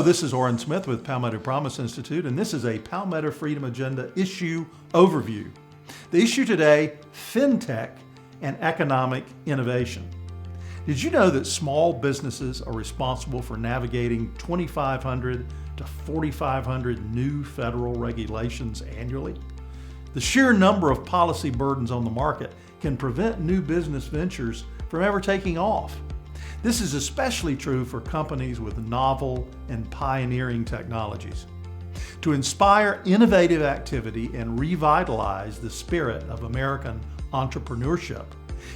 this is Orrin Smith with Palmetto Promise Institute, and this is a Palmetto Freedom Agenda issue overview. The issue today, FinTech and economic innovation. Did you know that small businesses are responsible for navigating 2,500 to 4,500 new federal regulations annually? The sheer number of policy burdens on the market can prevent new business ventures from ever taking off. This is especially true for companies with novel and pioneering technologies. To inspire innovative activity and revitalize the spirit of American entrepreneurship,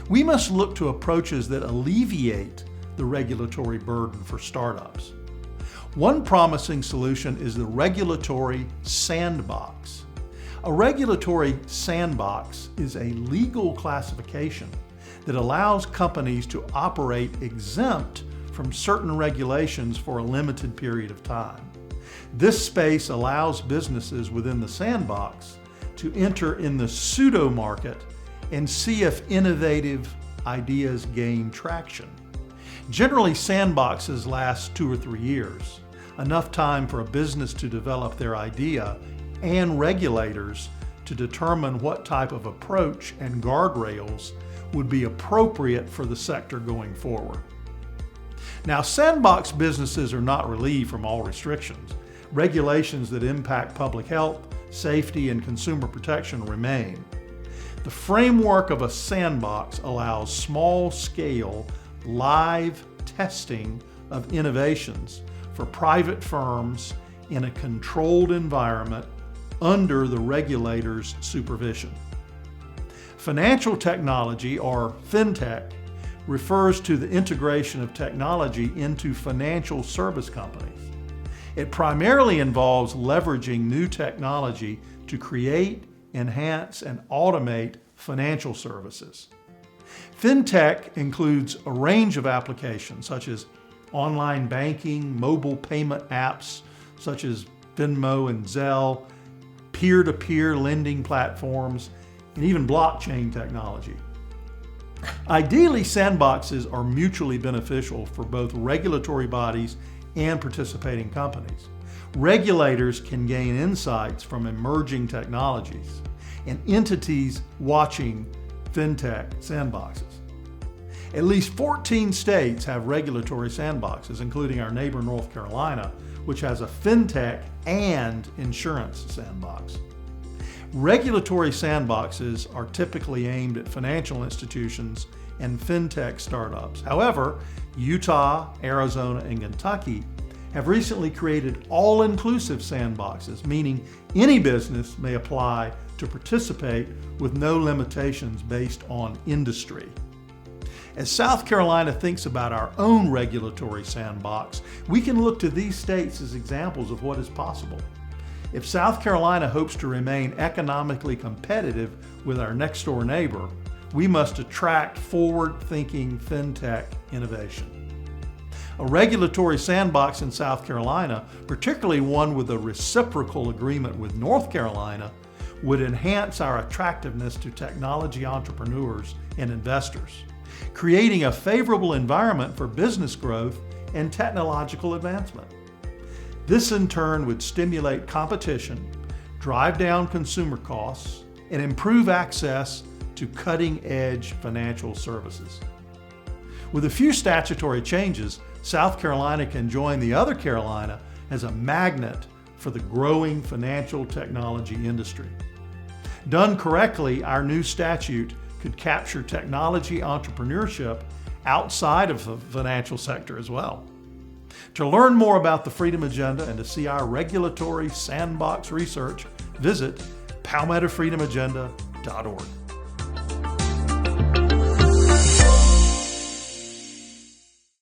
we must look to approaches that alleviate the regulatory burden for startups. One promising solution is the regulatory sandbox. A regulatory sandbox is a legal classification that allows companies to operate exempt from certain regulations for a limited period of time. This space allows businesses within the sandbox to enter in the pseudo market and see if innovative ideas gain traction. Generally, sandboxes last 2 or 3 years, enough time for a business to develop their idea and regulators to determine what type of approach and guardrails would be appropriate for the sector going forward. Now, sandbox businesses are not relieved from all restrictions. Regulations that impact public health, safety, and consumer protection remain. The framework of a sandbox allows small-scale, live testing of innovations for private firms in a controlled environment under the regulator's supervision. Financial technology, or FinTech, refers to the integration of technology into financial service companies. It primarily involves leveraging new technology to create, enhance, and automate financial services. FinTech includes a range of applications such as online banking, mobile payment apps such as Venmo and Zelle, peer-to-peer lending platforms, and even blockchain technology. Ideally, sandboxes are mutually beneficial for both regulatory bodies and participating companies. Regulators can gain insights from emerging technologies and entities watching FinTech sandboxes. At least 14 states have regulatory sandboxes, including our neighbor North Carolina, which has a FinTech and insurance sandbox. Regulatory sandboxes are typically aimed at financial institutions and FinTech startups. However, Utah, Arizona, and Kentucky have recently created all-inclusive sandboxes, meaning any business may apply to participate with no limitations based on industry. As South Carolina thinks about our own regulatory sandbox, we can look to these states as examples of what is possible. If South Carolina hopes to remain economically competitive with our next-door neighbor, we must attract forward-thinking FinTech innovation. A regulatory sandbox in South Carolina, particularly one with a reciprocal agreement with North Carolina, would enhance our attractiveness to technology entrepreneurs and investors, creating a favorable environment for business growth and technological advancement. This in turn would stimulate competition, drive down consumer costs, and improve access to cutting-edge financial services. With a few statutory changes, South Carolina can join the other Carolina as a magnet for the growing financial technology industry. Done correctly, our new statute could capture technology entrepreneurship outside of the financial sector as well. To learn more about the Freedom Agenda and to see our regulatory sandbox research, visit palmettofreedomagenda.org.